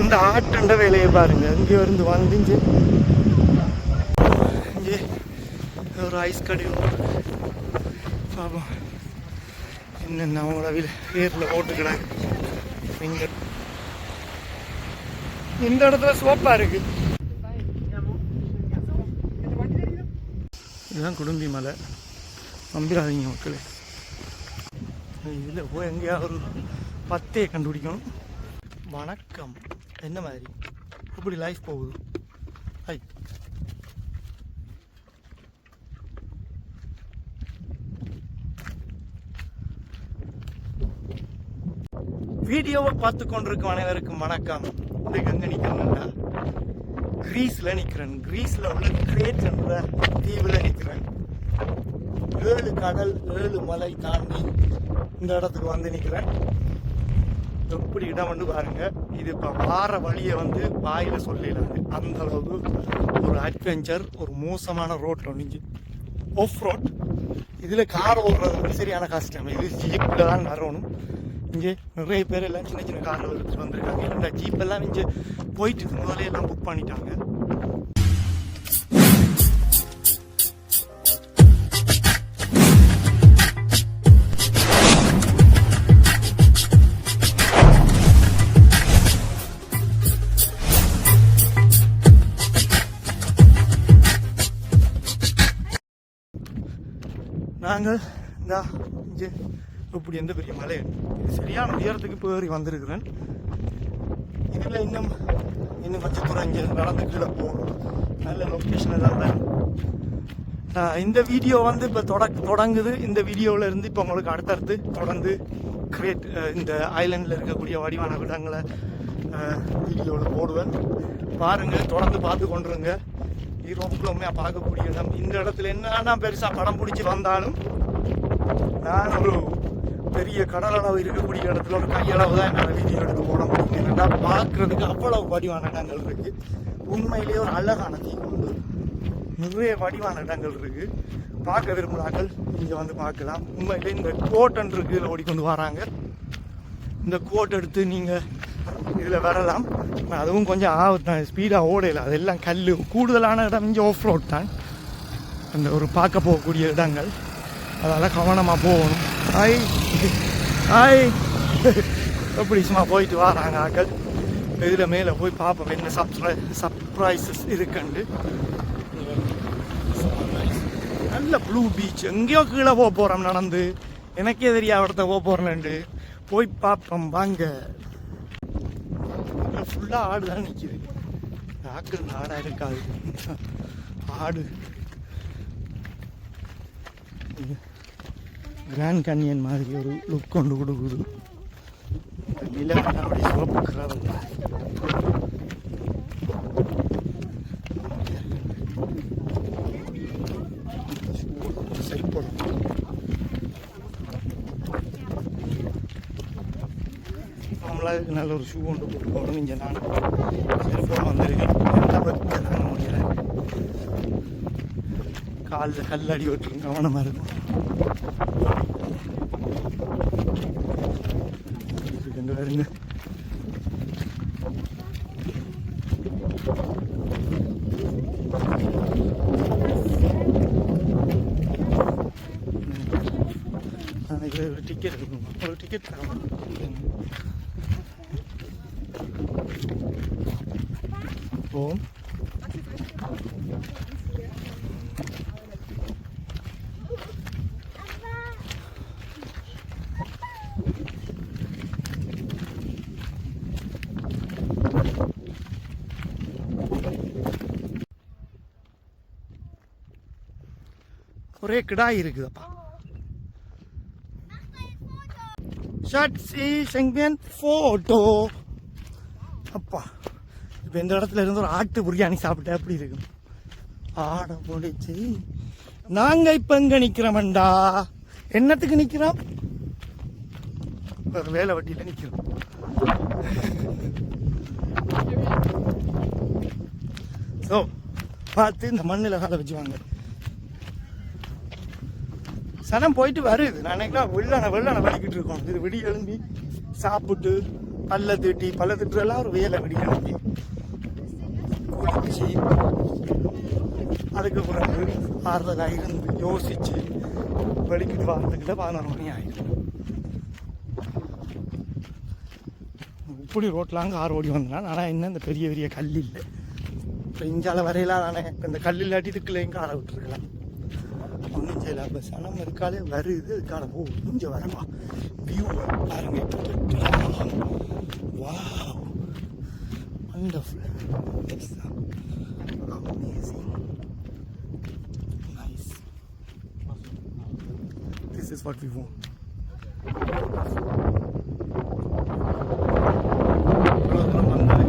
அந்த ஆட்டண்ட வேலையை பாருங்க. இங்கே இருந்து வந்துச்சு இங்கே ஒரு ஐஸ் கடையும் பாப்போம் என்னென்ன அவங்கள பேரில் ஓட்டுக்கிறாங்க. இங்கே இந்த இடத்துல சோப்பா இருக்கு. இதுதான் குடும்பி மலை. நம்பிடாதீங்க மக்களே. இதில் போய் எங்கேயா ஒரு பத்தையை கண்டுபிடிக்கணும். வணக்கம். என்ன மாதிரி இப்படி லைஃப் போகுது? ஹை, வீடியோவை பார்த்து கொண்டிருக்கும் அனைவருக்கும் வணக்கம். இதுக்கு எங்கே நிற்கிறேன்டா? கிரீஸில் நிற்கிறேன். கிரீஸில் உள்ள கிரேட் என்ற தீவில் நிற்கிறேன். 7 கடல் 7 மலை தாண்டி இந்த இடத்துக்கு வந்து நிற்கிறேன். எப்படி இடம் வந்து பாருங்க. இது இப்போ வார வழியை வந்து வாயில் சொல்லிடலாங்க. அந்த அளவுக்கு ஒரு அட்வென்ச்சர், ஒரு மோசமான ரோட்டில் ஒன்று ஆஃப் ரோட். இதில் கார் ஓடுறது வந்து சரியான கஷ்டம். இது ஜீப்பில் தான் வரணும். இங்கே நிறைய பேர் எல்லாம் சின்ன சின்ன காரில் எடுத்துட்டு வந்திருக்காங்க. இந்த ஜீப் எல்லாம் இங்கே போயிட்டு முதலே எல்லாம் புக் பண்ணிட்டாங்க. நாங்கள் இந்த இங்கே இப்படி எந்த பெரிய மலை சரியான உயரத்துக்கு போய் வந்திருக்கிறேன். இதில் இன்னும் கொஞ்சம் தூரம் இங்கே நடந்து கீழே போகணும். நல்ல லொக்கேஷன் தான். இந்த வீடியோ வந்து இப்போ தொடங்குது. இந்த வீடியோவில் இருந்து இப்போ உங்களுக்கு அடுத்தடுத்து தொடர்ந்து இந்த ஐலண்டில் இருக்கக்கூடிய வடிவான இடங்களை வீடியோவில் போடுவேன். பாருங்கள், தொடர்ந்து பார்த்து கொண்டுருங்க. இது ரொம்ப பார்க்கக்கூடிய இடம். இந்த இடத்துல என்னன்னா பெருசாக படம் பிடிச்சி வந்தாலும் நான் ஒரு பெரிய கடலளவு இருக்கக்கூடிய இடத்துல ஒரு கையளவு தான் என்னால் வீடியோ எடுத்து போட முடியும். என்னென்னா பார்க்குறதுக்கு அவ்வளவு வடிவான இடங்கள் இருக்குது. உண்மையிலேயே ஒரு அழகான தீவு உண்டு. நிறைய வடிவான இடங்கள் இருக்குது. பார்க்க விரும்புகிறார்கள் இங்கே வந்து பார்க்கலாம். உண்மையிலே இந்த கோட்டன் இருக்குது, இதில் ஓடிக்கொண்டு வராங்க. இந்த கோட் எடுத்து நீங்கள் இதில் வரலாம். அதுவும் கொஞ்சம் ஆபத்தான், ஸ்பீடாக ஓடையில். அதெல்லாம் கல் கூடுதலான இடம் இங்கே ஆஃப் ரோட் தான். அந்த ஒரு பார்க்க போகக்கூடிய இடங்கள், அதெல்லாம் கவனமாக போகணும். எப்படி சும்மா போயிட்டு வராங்க ஆக்கள். இதில் மேலே போய் பார்ப்போம் என்ன சர்ப்ரைசஸ் இருக்குண்டு. நல்ல ப்ளூ பீச். எங்கேயோ கீழே போக போகிறோம் நடந்து. எனக்கே தெரியா இடத்த போக போகிறேன்ட்டு. போய் பார்ப்போம் வாங்க. ஃபுல்லாக ஆடு தான் நிற்கிது. ஆக்கள் ஆடாக இருக்காது. ஆடு கிராண்ட் கேனியன் மாதிரி ஒரு லுக் கொண்டு கொடுக்குது. நிலவரம் அப்படி சிவப்புக்கிறாங்க. சரிப்படும். நம்மளாக நல்ல ஒரு ஷூ கொண்டு போட்டு போகணும். இங்கே நான் செல்ஃபோன் வந்துருக்கேன். என்ன பற்றி நான் முடியல. காலில் கல்லடி விட்டுருங்க, கவனமாக இருக்கும். வருங்க ஒரு டிக்கெட் எடுக்கணும். ஒரு டிக்கெட் தரணும். போம். ஒரே கிடாய் இருக்குதுப்பா. போட்டோ அப்பா. இப்போ இந்த இடத்துல இருந்து ஒரு ஆட்டு பிரியாணி சாப்பிட்டா எப்படி இருக்கு? ஆட போடிச்சு. நாங்க இப்ப எங்க நிக்கிறோம்டா? என்னத்துக்கு நிக்கிறோம்? வேலை வட்டியில நிக்கிறோம். ஸோ பார்த்து இந்த மண்ணில் காலை வச்சுவாங்க. சனம் போயிட்டு வருது. நான் நினைக்கலாம் வெள்ளான வலிக்கிட்டு இருக்கோம். இது விடி எழும்பி சாப்பிட்டு பல்ல திட்டுறெல்லாம் ஒரு வேலை கிடையாது. குளிச்சு அதுக்கு பிறகு ஆறுதலாக இருந்து யோசிச்சு வெளிக்கிட்டு வாரத்துக்கிட்ட 11 மணி ஆயிடும். இப்படி ரோட்டில் கார் ஓடி வந்தேன். ஆனால் என்ன இந்த பெரிய பெரிய கல் இல்லை. இப்போ இஞ்சால வரையலாம் நானே இப்போ இந்த கல் இல்லாட்டி இதுக்குள்ளேயும் காரை விட்டுருக்கலாம். ஒன்றும் செய்யலாம். பஸ் ஆனால் இருக்காலே வருது அதுக்கான இங்கே வரமா வியூ பாருங்க. Wow wonderful, amazing, nice. This is what we want.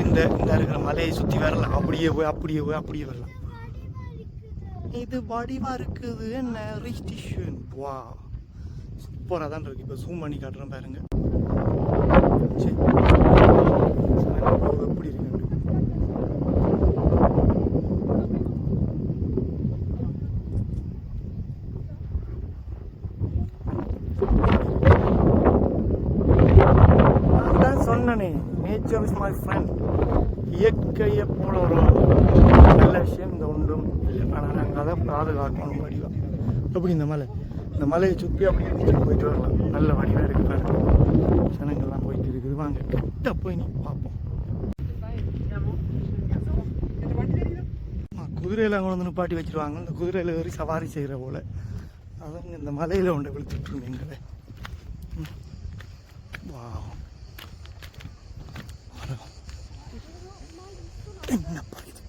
இந்த இருக்கிற மலையை சுற்றி வரலாம். அப்படியே போய் வரலாம். இது வடிவா இருக்குது. என்ன ரிஸ்டிஷன். வா சூப்பராக தான் இருக்கு. இப்போ ஜூம் பண்ணி காட்டுறேன் பாருங்க. எப்படி இருக்கு சொன்னனே, நேச்சர் இஸ் மை ஃப்ரெண்ட். இயற்கையை போல ஒரு நல்ல விஷயம் இந்த ஒன்றும் இல்லை. ஆனால் நாங்கள் அதை பாதுகாக்கணும். வடிவா அப்படி இந்த மலையை சுற்றி அப்படி போயிட்டு வரலாம். நல்ல வடிவாக இருக்கு பாருங்க. ஜனங்கள்லாம் போயிட்டு இருக்குது. வாங்க கிட்ட போய் நீ பார்ப்போம். குதிரையில் அங்கே வந்து நிப்பாட்டி வச்சுருவாங்க. இந்த குதிரையில் ஏறி சவாரி செய்கிற போல். அதான் இந்த மலையில் ஒன்றை விழுத்துட்ருங்க எங்களை. வா என்ன பாருது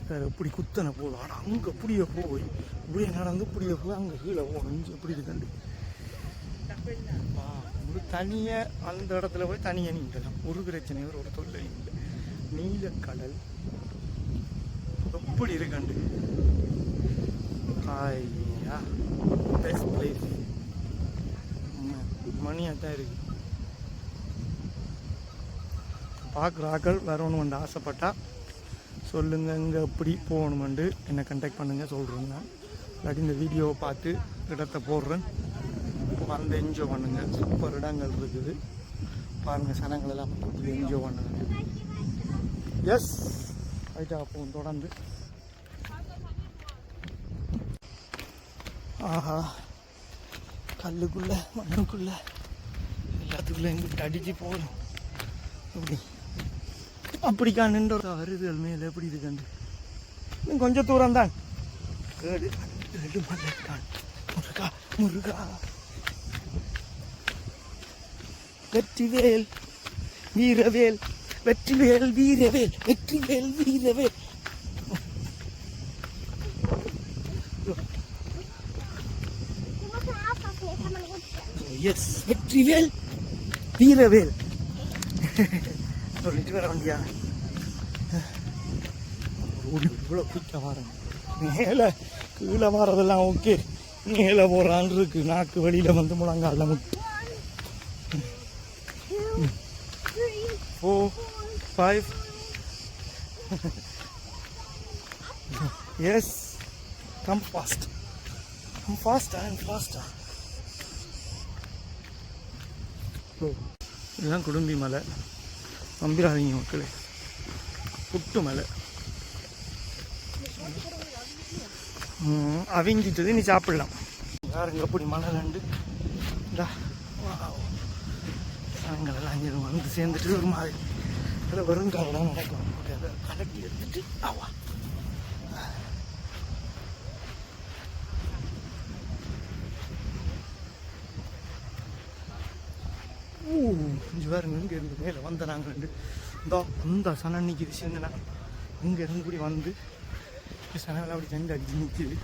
வேறு எப்படி குத்தனை போதும். ஆனால் அங்கே இப்படியே போய் இப்படியே நடந்து இப்படியே போய் அங்கே கீழே போகணும். எப்படி இருக்காண்டு ஒரு தனியாக அந்த இடத்துல போய் தனியாக நீங்கலாம். ஒரு பிரச்சனை ஒரு தொல்லை இல்லை. நீலக்கடல் எப்படி இருக்காண்டு. ஐயா பெஸ்ட் பிளேஸ். மணியாக தான் இருக்குது. பார்க்குறாக்கள் வரணுமெண்டு ஆசைப்பட்டா சொல்லுங்கள். இங்கே எப்படி போகணுமெண்டு என்னை கண்டாக்ட் பண்ணுங்கள் சொல்கிறேங்க. இல்லாட்டி இந்த வீடியோவை பார்த்து இடத்த போடுறேன். வந்து என்ஜாய் பண்ணுங்கள். சூப்பர் இடங்கள் இருக்குது பாருங்கள். சனங்களெல்லாம் இப்படி என்ஜாய் பண்ணுங்க. எஸ் ரைட்டாக போகும் தொடர்ந்து. ஆஹா கல்லுக்குள்ளே மண்ணுக்குள்ளே எல்லாத்துக்குள்ளே எங்கிட்ட அடித்து போகணும். அப்படி அப்படிக்கா நின்று வருதுகள் மேலே எப்படி இது கண்டு. இன்னும் கொஞ்சம் தூரம் தான். முருகா முருகா. வெற்றிவேல் வீரவேல் வெற்றிவேல் வீரவேல் வெற்றிவேல் வீரவேல். எஸ் வெற்றிவேல் வீரவேல் சொல்லிட்டு வர வண்டியா. இவ்வளோ குயிக்காக வரேன். மேலே கீழே வரதெல்லாம் ஓகே. மேலே போகிறான் இருக்கு. நாக்கு வெளியில் வந்து முழங்கால முட்டு. 4 5 எஸ் கம் ஃபாஸ்ட் கம் ஃபாஸ்டா அண்ட் ஃபாஸ்டா. இதுதான் குடும்பி மலை. நம்பிராதீங்க மக்களே. புட்டு மலை அவிஞ்சிட்டது நீ சாப்பிடலாம். யாருங்க எப்படி மலை நண்டு நாங்களெல்லாம் அங்கே வந்து சேர்ந்துட்டு ஒரு மாதிரி அதில் வெறும் காலெல்லாம் நடக்கும். அதை கலட்டி எடுத்துட்டு ஆவா கொஞ்சம் பாருங்க. இங்கே இருந்து மேலே வந்த நாங்கள் ரெண்டு அந்த சனம் நிற்கிது. சேர்ந்துனா இங்கே இருந்து இப்படி வந்து சனங்கள் அப்படி சண்டை அடிச்சு நிற்கிது.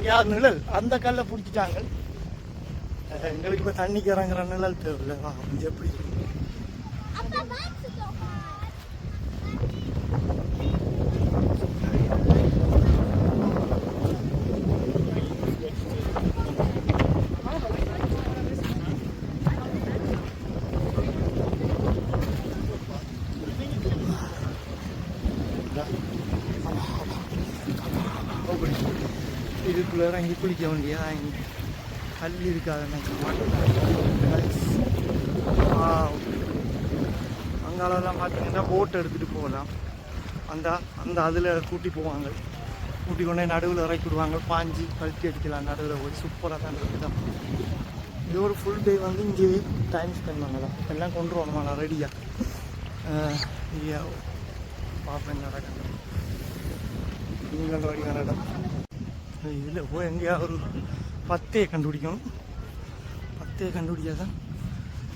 யார் நிழல் அந்த கல்லை பிடிச்சிட்டாங்க. எங்களுக்கு இப்போ தண்ணிக்கு இறங்குற நிழல் தேவையில்ல. கொஞ்சம் எப்படி இதுக்குள்ள இறங்கி குளிக்க வேண்டியா. கல் இருக்காது. அங்காலெல்லாம் பார்த்தீங்கன்னா போட் எடுத்துகிட்டு போகலாம். அந்த அந்த அதில் கூட்டி போவாங்க, கூட்டி கொண்டே நடுவில் இறக்கி விடுவாங்க, பாஞ்சி கழட்டி அடிக்கலாம் நடுவில் போய். சூப்பராக தான் இருக்குதான். இது ஒரு ஃபுல் டே வந்து இங்கே டைம் ஸ்பெண்ட் பண்ணலாம். எல்லாம் கொண்டு வரணுமா ரெடியாக பார்ப்பேன் நடக்க நீங்கள் வழி இடம். இதில் போய் எங்கேயா ஒரு 10 கண்டுபிடிக்கணும். 10 கண்டுபிடிக்காதான்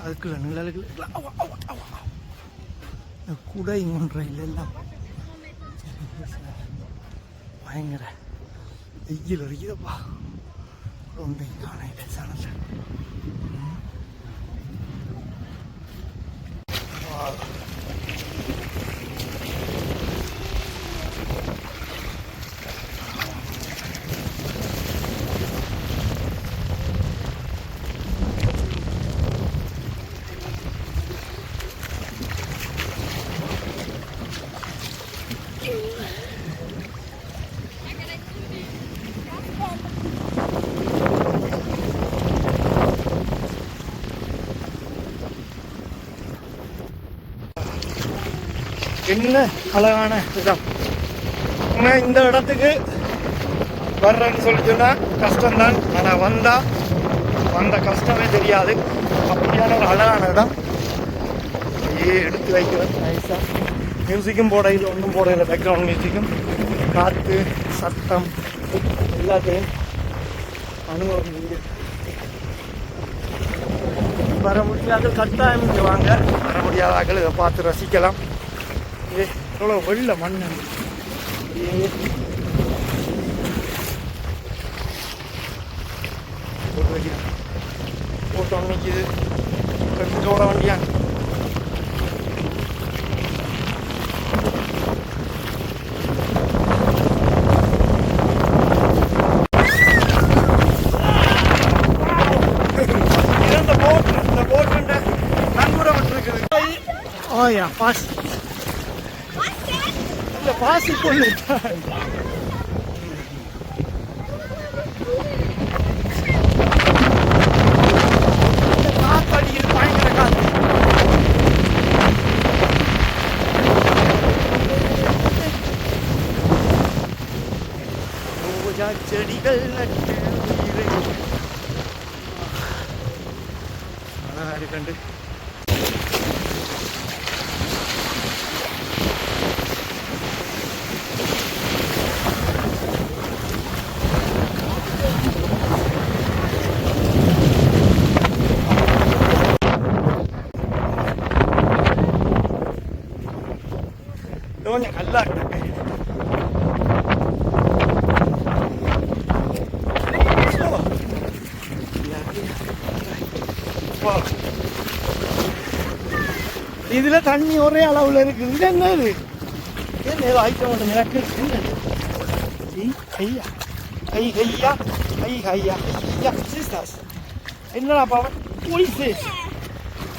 அதுக்குள்ள நிழலுக்குள்ள குடை ஒன்ற இல்லைல்லாம் பயங்கர வெயில் அடிக்குதப்பா. ஒன்றை காணையில சாணல என்ன அழகான இடம். ஆனால் இந்த இடத்துக்கு வர்றேன்னு சொல்லி சொன்னால் கஷ்டம்தான். ஆனால் வந்த கஷ்டமே தெரியாது. அப்படியான ஒரு அழகான இடம். எடுத்து வைக்கிறேன் நைஸாக. மியூசிக்கும் போடையில் ஒன்றும் போடையில், பேக்ரவுண்ட் மியூசிக்கும் காற்று சத்தம் எல்லாத்தையும் அனுபவம். வர முடியாத கட்டாயம் இங்கே வாங்க. வர முடியாதாக்கள் இதை பார்த்து ரசிக்கலாம். எவ்வளோ வெள்ள மண் போட்டோ நிற்கிது. ஓட வண்டியா இந்த போட்டு நன்முறை விட்டுருக்குது. ஓயா பாஸ் இல்லை, பாசி கொள்ளு காத்தடியில் பயங்கர காத்து. ரோஜா செடிகள் நட்டு அழகா இருக்கண்டு. கொஞ்சம் நல்லா இருக்கு. இதுல தண்ணி ஒரே அளவுல இருக்குது. இது என்னது? ஏன் ஏதோ ஐட்டம் ஒன்று எனக்கு ஐயா ஐ ஐயா ஐ ஐயா ஐயா சிஸ்டர்ஸ் என்னடா பாவன் போலீஸ்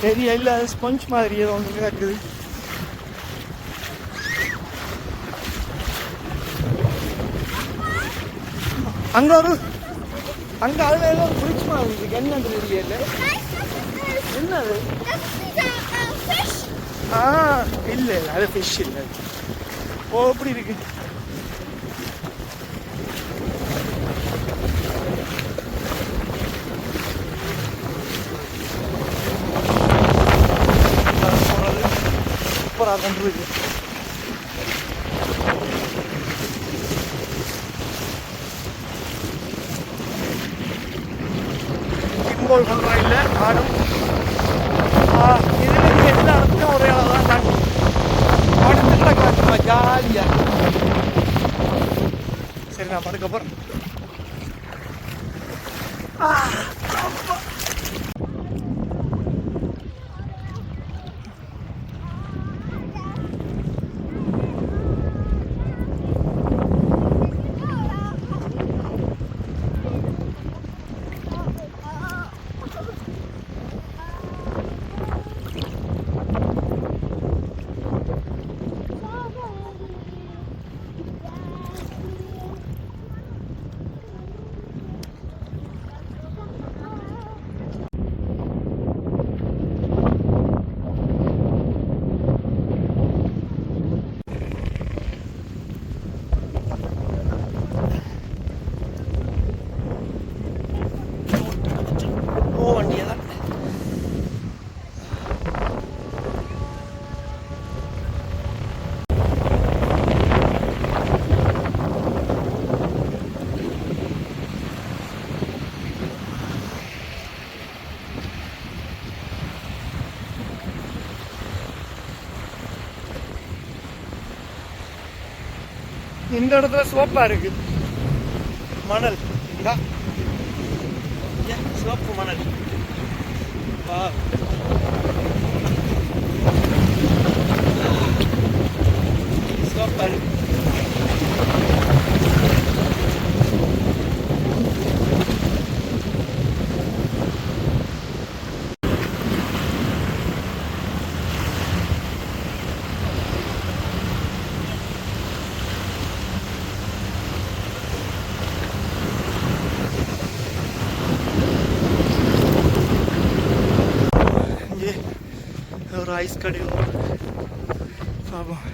தெரிய இல்லை. ஸ்பஞ்ச் மாதிரி ஏதோ ஒன்று இருக்குது. அங்கே அதில் ஏதோ ஒரு பிரிட்ஜ் மாதிரி இருக்கு. என்னன்னு தெரியல. என்னது? இல்லை அது ஃபிஷ் இல்லை. ஓ எப்படி இருக்கு. சூப்பராக கொண்டிருக்கு. கிம்போல் பண்ணுறோம் இல்லை ஆடும். இதுலேருந்து எல்லா இடத்துலையும் ஒரே அளவு தான் தண்ணி. படுத்துக்கிட்ட காட்டுமா ஜாலியாக. சரி நான் படுக்க போகிறேன். இந்த இடத்துல சிவப்பா இருக்கு மணல். சிவப்பு மணல். சிவப்பா இருக்கு. ஒரு ஐஸ் கடையில் பாப்போம்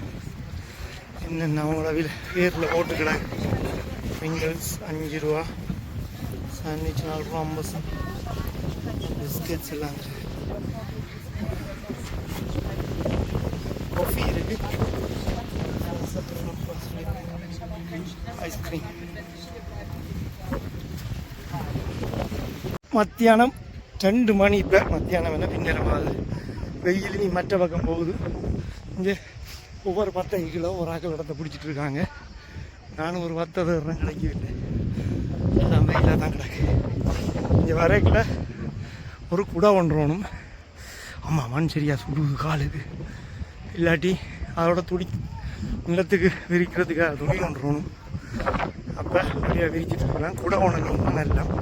என்னென்ன அவங்களோட பேரில் போட்டுக்கிறாங்க. ஃபிங்கர்ஸ் 5 ரூபா, சாண்ட்விச் 4 ரூபா 50, பிஸ்கெட்ஸ் எல்லாம் காஃபி இருக்கு, ஐஸ்கிரீம். மத்தியானம் 2 மணி. இப்போ மத்தியானம் என்ன பின்னரமாகுது. வெயில் நீ மற்ற பக்கம் போகுது. இங்கே ஒவ்வொரு 10 கிலோ ஒரு ஆக்கள் இடத்த பிடிச்சிட்டு இருக்காங்க. நானும் ஒரு 10 இடம் கிடைக்கவில்லை, எல்லாம் வெயிலாக தான் கிடக்கு. இங்கே வரைக்கில் ஒரு குடை ஒன்றணும். ஆமாம், மண் சரியா சுடுது காலுக்கு. இல்லாட்டி அதோட துணி நிலத்துக்கு விரிக்கிறதுக்காக துணி ஒன்றணும். அப்போ அப்படியே விரிச்சிட்டு இருக்கலாம். குடை உணங்கணும் மண்ணெல்லாம்.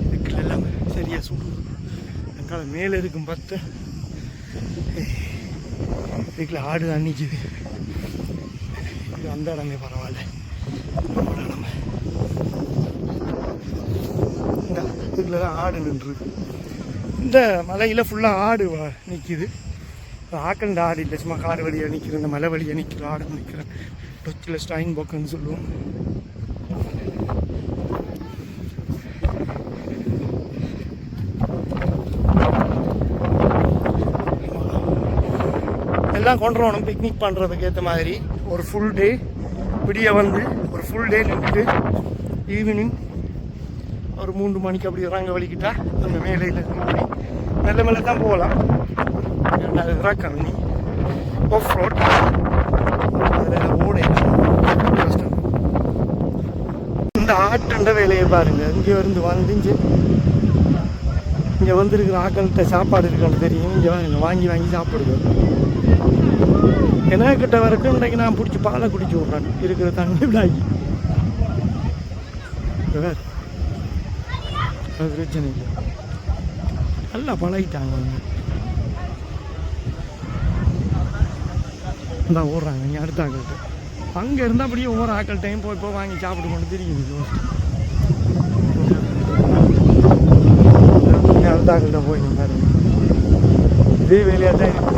இதுக்குள்ள எல்லாம் சரியா சுடுது. எங்கால மேலே இருக்கும் 10 இதுக்குள்ள ஆடு தான் நிற்கிது. இது அந்த இடமே பரவாயில்ல. நம்மளோட இடம் இந்த இதுக்குள்ள தான் ஆடு நின்றுருக்கு. இந்த மலையில் ஃபுல்லாக ஆடு நிற்கிது. ஆக்கள் ஆடு இல்லை, சும்மா காடு வழியாக நிற்கிறேன். இந்த மலை வழியாக நிற்கிற ஆடு நிற்கிறேன். டொச்சில் ஸ்டைன் போக்குன்னு சொல்லுவோம். எல்லாம் கொண்டு வரணும் பிக்னிக் பண்ணுறதுக்கு ஏற்ற மாதிரி. ஒரு ஃபுல் டே விடிய வந்து ஒரு ஃபுல் டே நின்றுட்டு ஈவினிங் ஒரு 3 மணிக்கு அப்படி இறங்க வலிக்கிட்டா அந்த மேலையில் பண்ணி மெல்ல மெல்ல தான் போகலாம். அது இறக்கணும் ஆஃப் ரோட். அதில் ஓட கஷ்டம். இந்த ஆட்டுண்ட வேலையை பாருங்கள். இங்கே வந்து இங்கே வந்துருக்கிற ஆக்கள்கிட்ட சாப்பாடு இருக்கான்னு தெரியும். இங்கே வாங்கி சாப்பிடுவேன். என்ன கிட்ட வரைக்கும் இன்றைக்கு நான் பிடிச்சி பாலை குடிச்சு விட்றேன். இருக்கிற தண்ணி விடாகி அது பிரச்சனை இல்லை. நல்லா பழகிட்டாங்க. தான் ஓடுறாங்க இங்கே அடுத்த ஆக்கள்கிட்ட. அங்கே இருந்தால் அப்படியே ஒவ்வொரு ஆக்கள்கிட்டையும் போய் வாங்கி சாப்பிட்டு கொண்டு தெரியுது. அடுத்த ஆக்கள்கிட்ட போய் பாருங்க. இதே வேலையாக தான் இருக்கு.